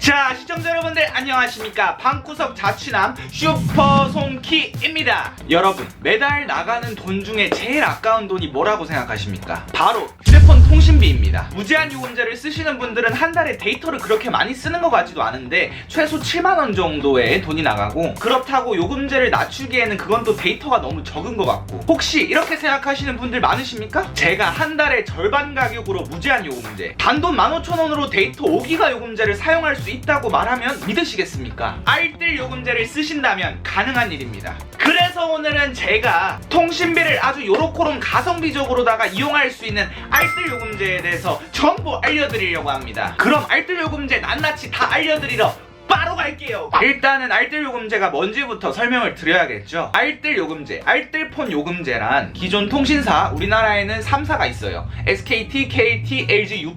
자, 시청자 여러분들 안녕하십니까. 방구석 자취남 슈퍼송키입니다. 여러분, 매달 나가는 돈 중에 제일 아까운 돈이 뭐라고 생각하십니까? 바로 휴대폰 통신비입니다. 무제한 요금제를 쓰시는 분들은 한 달에 데이터를 그렇게 많이 쓰는 것 같지도 않은데 최소 7만원 정도의 돈이 나가고, 그렇다고 요금제를 낮추기에는 그건 또 데이터가 너무 적은 것 같고, 혹시 이렇게 생각하시는 분들 많으십니까? 제가 한 달에 절반 가격으로 무제한 요금제, 단돈 15,000원으로 데이터 5기가 요금제를 사용할 수 있다고 말하면 믿으시겠습니까? 알뜰 요금제를 쓰신다면 가능한 일입니다. 그래서 오늘은 제가 통신비를 아주 요렇고런 가성비적으로다가 이용할 수 있는 알뜰 요금제에 대해서 전부 알려드리려고 합니다. 그럼 알뜰 요금제 낱낱이 다 알려드리러 바로 갈게요. 일단은 알뜰 요금제가 뭔지부터 설명을 드려야겠죠. 알뜰 요금제, 알뜰폰 요금제란 기존 통신사, 우리나라에는 3사가 있어요. SKT, KT, LG, U+.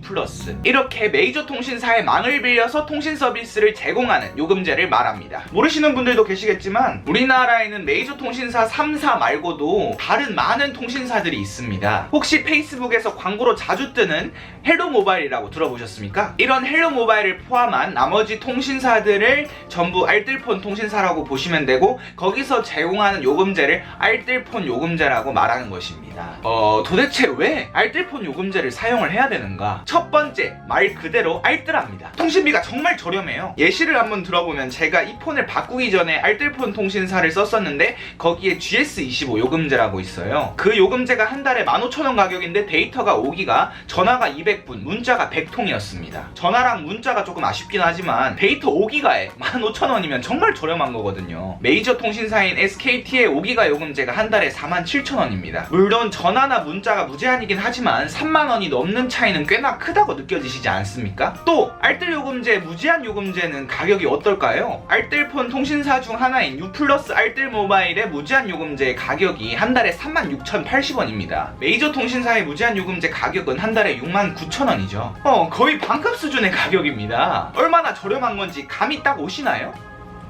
이렇게 메이저 통신사의 망을 빌려서 통신 서비스를 제공하는 요금제를 말합니다. 모르시는 분들도 계시겠지만 우리나라에는 메이저 통신사 3사 말고도 다른 많은 통신사들이 있습니다. 혹시 페이스북에서 광고로 자주 뜨는 헬로모바일이라고 들어보셨습니까? 이런 헬로모바일을 포함한 나머지 통신사들을 전부 알뜰폰 통신사라고 보시면 되고, 거기서 제공하는 요금제를 알뜰폰 요금제라고 말하는 것입니다. 도대체 왜 알뜰폰 요금제를 사용을 해야 되는가? 첫 번째, 말 그대로 알뜰합니다. 통신비가 정말 저렴해요. 예시를 한번 들어보면, 제가 이 폰을 바꾸기 전에 알뜰폰 통신사를 썼었는데 거기에 GS25 요금제라고 있어요. 그 요금제가 한 달에 15,000원 가격인데 데이터가 5기가, 전화가 200분, 문자가 100통이었습니다. 전화랑 문자가 조금 아쉽긴 하지만 데이터 5기가에 15,000원이면 정말 저렴한 거거든요. 메이저 통신사인 SKT의 5기가 요금제가 한 달에 47,000원입니다. 물론 전화나 문자가 무제한이긴 하지만 3만원이 넘는 차이는 꽤나 크다고 느껴지시지 않습니까? 또 알뜰 요금제, 무제한 요금제는 가격이 어떨까요? 알뜰폰 통신사 중 하나인 U+ 알뜰 모바일의 무제한 요금제의 가격이 한 달에 36,080원입니다. 메이저 통신사의 무제한 요금제 가격은 한 달에 69,000원이죠. 거의 반값 수준의 가격입니다. 얼마나 저렴한 건지 감이 딱 오시나요?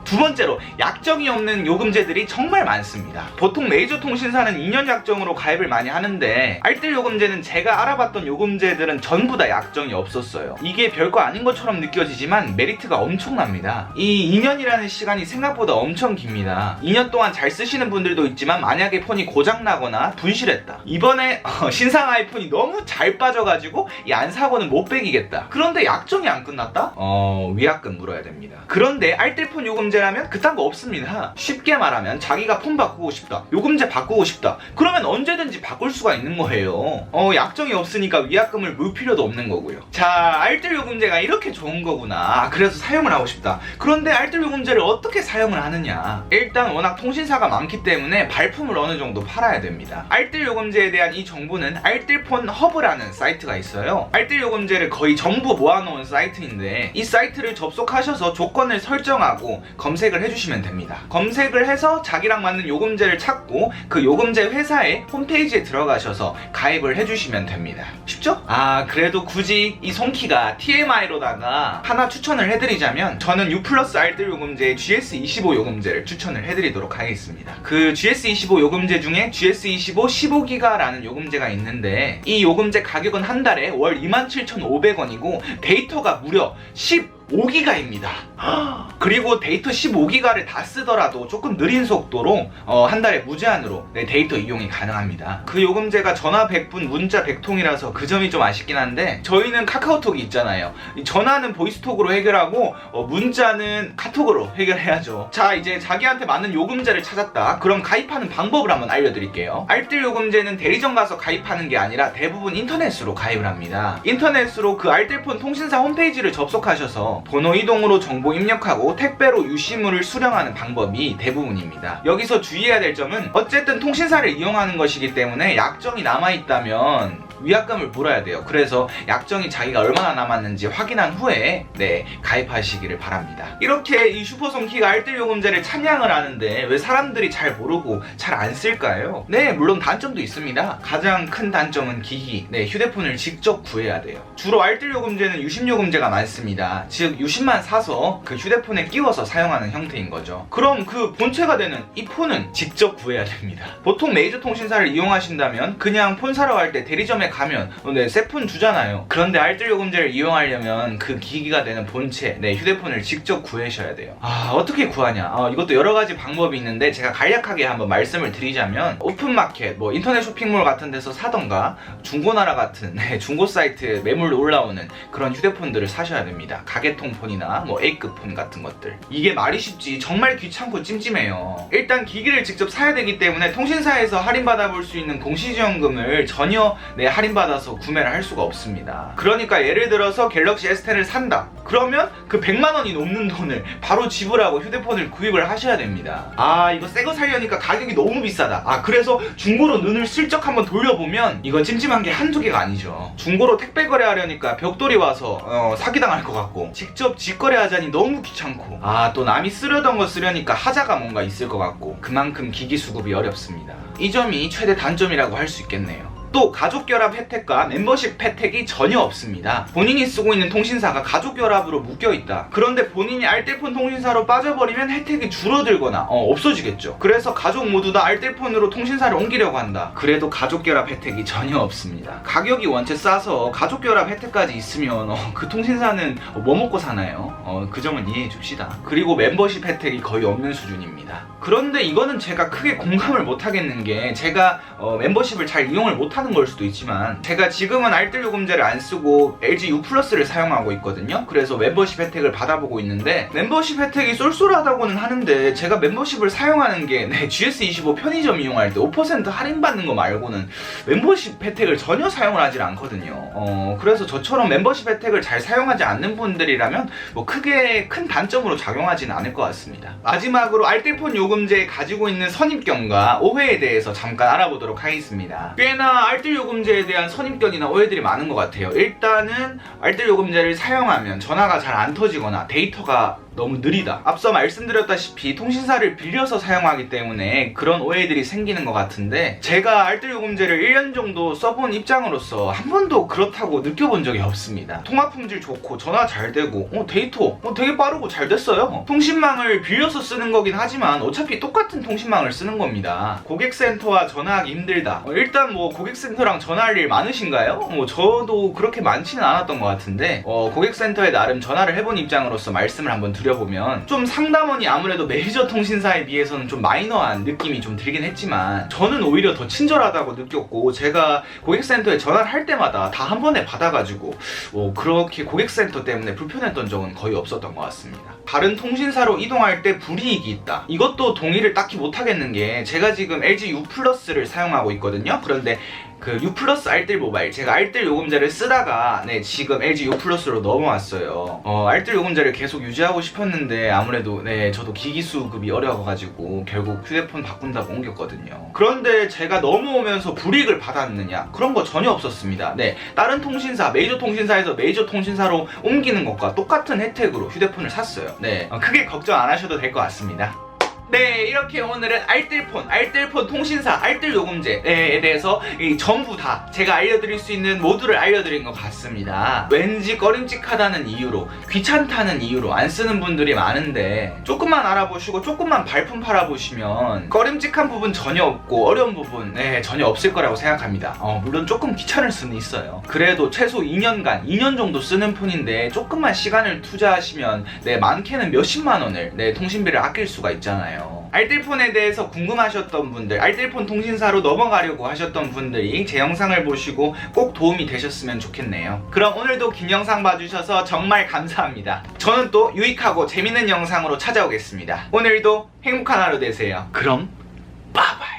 두 번째로, 약정이 없는 요금제들이 정말 많습니다. 보통 메이저 통신사는 2년 약정으로 가입을 많이 하는데, 알뜰 요금제는 제가 알아봤던 요금제들은 전부 다 약정이 없었어요. 이게 별거 아닌 것처럼 느껴지지만 메리트가 엄청납니다. 이 2년이라는 시간이 생각보다 엄청 깁니다. 2년 동안 잘 쓰시는 분들도 있지만 만약에 폰이 고장나거나 분실했다, 이번에 신상 아이폰이 너무 잘 빠져가지고 이 안 사고는 못 배기겠다, 그런데 약정이 안 끝났다? 위약금 물어야 됩니다. 그런데 알뜰폰 요금제 라면 그딴 거 없습니다. 쉽게 말하면 자기가 폰 바꾸고 싶다, 요금제 바꾸고 싶다, 그러면 언제든지 바꿀 수가 있는 거예요. 약정이 없으니까 위약금을 물 필요도 없는 거고요. 자, 알뜰 요금제가 이렇게 좋은 거구나, 그래서 사용을 하고 싶다. 그런데 알뜰 요금제를 어떻게 사용을 하느냐? 일단 워낙 통신사가 많기 때문에 발품을 어느 정도 팔아야 됩니다. 알뜰 요금제에 대한 이 정보는 알뜰폰 허브라는 사이트가 있어요. 알뜰 요금제를 거의 전부 모아놓은 사이트인데, 이 사이트를 접속하셔서 조건을 설정하고 검색을 해주시면 됩니다. 검색을 해서 자기랑 맞는 요금제를 찾고 그 요금제 회사의 홈페이지에 들어가셔서 가입을 해주시면 됩니다. 쉽죠? 그래도 굳이 이 송키가 TMI로다가 하나 추천을 해드리자면, 저는 U+ 알뜰 요금제의 GS25 요금제를 추천을 해드리도록 하겠습니다. 그 GS25 요금제 중에 GS25 15기가라는 요금제가 있는데, 이 요금제 가격은 한 달에 월 27,500원이고 데이터가 무려 15기가입니다. 그리고 데이터 15기가를 다 쓰더라도 조금 느린 속도로 한 달에 무제한으로 데이터 이용이 가능합니다. 그 요금제가 전화 100분, 문자 100통이라서 그 점이 좀 아쉽긴 한데, 저희는 카카오톡이 있잖아요. 전화는 보이스톡으로 해결하고 문자는 카톡으로 해결해야죠. 자, 이제 자기한테 맞는 요금제를 찾았다. 그럼 가입하는 방법을 한번 알려드릴게요. 알뜰 요금제는 대리점 가서 가입하는 게 아니라 대부분 인터넷으로 가입을 합니다. 인터넷으로 그 알뜰폰 통신사 홈페이지를 접속하셔서 번호 이동으로 정보 입력하고 택배로 유실물을 수령하는 방법이 대부분입니다. 여기서 주의해야 될 점은, 어쨌든 통신사를 이용하는 것이기 때문에 약정이 남아있다면 위약금을 물어야 돼요. 그래서 약정이 자기가 얼마나 남았는지 확인한 후에 가입하시기를 바랍니다. 이렇게 이 슈퍼송키가 알뜰 요금제를 찬양을 하는데 왜 사람들이 잘 모르고 잘 안 쓸까요? 물론 단점도 있습니다. 가장 큰 단점은 기기, 휴대폰을 직접 구해야 돼요. 주로 알뜰 요금제는 유심 요금제가 많습니다. 즉 유심만 사서 그 휴대폰에 끼워서 사용하는 형태인 거죠. 그럼 그 본체가 되는 이 폰은 직접 구해야 됩니다. 보통 메이저 통신사를 이용하신다면 그냥 폰 사러 갈 때 대리점에 편의점에 가면 세폰 주잖아요. 그런데 알뜰 요금제를 이용하려면 그 기기가 되는 본체, 휴대폰을 직접 구하셔야 돼요. 어떻게 구하냐? 이것도 여러 가지 방법이 있는데 제가 간략하게 한번 말씀을 드리자면 오픈마켓, 인터넷 쇼핑몰 같은 데서 사던가 중고나라 같은 중고 사이트에 매물로 올라오는 그런 휴대폰들을 사셔야 됩니다. 가게통폰이나 A급 폰 같은 것들. 이게 말이 쉽지 정말 귀찮고 찜찜해요. 일단 기기를 직접 사야 되기 때문에 통신사에서 할인받아볼 수 있는 공시지원금을 전혀 할인받아서 구매를 할 수가 없습니다. 그러니까 예를 들어서 갤럭시 S10을 산다. 그러면 그 100만원이 넘는 돈을 바로 지불하고 휴대폰을 구입을 하셔야 됩니다. 이거 새거 사려니까 가격이 너무 비싸다. 그래서 중고로 눈을 슬쩍 한번 돌려보면 이건 찜찜한 게 한두 개가 아니죠. 중고로 택배 거래하려니까 벽돌이 와서 사기당할 것 같고, 직접 직거래하자니 너무 귀찮고, 또 남이 쓰려던 거 쓰려니까 하자가 뭔가 있을 것 같고, 그만큼 기기 수급이 어렵습니다. 이 점이 최대 단점이라고 할 수 있겠네요. 또 가족결합 혜택과 멤버십 혜택이 전혀 없습니다. 본인이 쓰고 있는 통신사가 가족결합으로 묶여있다. 그런데 본인이 알뜰폰 통신사로 빠져버리면 혜택이 줄어들거나 없어지겠죠. 그래서 가족 모두 다 알뜰폰으로 통신사를 옮기려고 한다. 그래도 가족결합 혜택이 전혀 없습니다. 가격이 원체 싸서 가족결합 혜택까지 있으면 그 통신사는 뭐 먹고 사나요? 그 점은 이해해 줍시다. 그리고 멤버십 혜택이 거의 없는 수준입니다. 그런데 이거는 제가 크게 공감을 못하겠는 게, 제가 멤버십을 잘 이용을 못하는 걸 수도 있지만, 제가 지금은 알뜰 요금제를 안 쓰고 LG U 플러스를 사용하고 있거든요. 그래서 멤버십 혜택을 받아보고 있는데, 멤버십 혜택이 쏠쏠하다고는 하는데 제가 멤버십을 사용하는 게 GS25 편의점 이용할 때 5% 할인받는 거 말고는 멤버십 혜택을 전혀 사용을 하질 않거든요. 그래서 저처럼 멤버십 혜택을 잘 사용하지 않는 분들이라면 크게 큰 단점으로 작용하지는 않을 것 같습니다. 마지막으로 알뜰폰 요금제에 가지고 있는 선입견과 오해에 대해서 잠깐 알아보도록 하겠습니다. 꽤나 알뜰 요금제에 대한 선입견이나 오해들이 많은 것 같아요. 일단은 알뜰 요금제를 사용하면 전화가 잘 안 터지거나 데이터가 너무 느리다. 앞서 말씀드렸다시피 통신사를 빌려서 사용하기 때문에 그런 오해들이 생기는 것 같은데, 제가 알뜰 요금제를 1년 정도 써본 입장으로서 한 번도 그렇다고 느껴본 적이 없습니다. 통화 품질 좋고 전화 잘 되고 데이터 되게 빠르고 잘 됐어요. 통신망을 빌려서 쓰는 거긴 하지만 어차피 똑같은 통신망을 쓰는 겁니다. 고객센터와 전화하기 힘들다. 일단 고객센터랑 전화할 일 많으신가요? 저도 그렇게 많지는 않았던 것 같은데, 고객센터에 나름 전화를 해본 입장으로서 말씀을 한번 드려보면, 좀 상담원이 아무래도 메이저 통신사에 비해서는 좀 마이너한 느낌이 좀 들긴 했지만, 저는 오히려 더 친절하다고 느꼈고, 제가 고객센터에 전화를 할 때마다 다 한 번에 받아가지고 그렇게 고객센터 때문에 불편했던 적은 거의 없었던 것 같습니다. 다른 통신사로 이동할 때 불이익이 있다. 이것도 동의를 딱히 못하겠는 게, 제가 지금 LG U 플러스를 사용하고 있거든요. 그런데 그 U 플러스 알뜰 모바일, 제가 알뜰 요금제를 쓰다가 지금 LG U 플러스로 넘어왔어요. 알뜰 요금제를 계속 유지하고 싶었는데 아무래도 저도 기기 수급이 어려워가지고 결국 휴대폰 바꾼다고 옮겼거든요. 그런데 제가 넘어오면서 불이익을 받았느냐? 그런 거 전혀 없었습니다. 다른 통신사, 메이저 통신사에서 메이저 통신사로 옮기는 것과 똑같은 혜택으로 휴대폰을 샀어요. 크게 걱정 안 하셔도 될 것 같습니다. 이렇게 오늘은 알뜰폰 통신사, 알뜰 요금제에 대해서 전부 다 제가 알려드릴 수 있는 모두를 알려드린 것 같습니다. 왠지 꺼림칙하다는 이유로, 귀찮다는 이유로 안 쓰는 분들이 많은데, 조금만 알아보시고 조금만 발품 팔아보시면 꺼림칙한 부분 전혀 없고 어려운 부분 전혀 없을 거라고 생각합니다. 물론 조금 귀찮을 수는 있어요. 그래도 최소 2년 정도 쓰는 폰인데 조금만 시간을 투자하시면 많게는 몇십만 원을 통신비를 아낄 수가 있잖아요. 알뜰폰에 대해서 궁금하셨던 분들, 알뜰폰 통신사로 넘어가려고 하셨던 분들이 제 영상을 보시고 꼭 도움이 되셨으면 좋겠네요. 그럼 오늘도 긴 영상 봐주셔서 정말 감사합니다. 저는 또 유익하고 재밌는 영상으로 찾아오겠습니다. 오늘도 행복한 하루 되세요. 그럼 빠바이.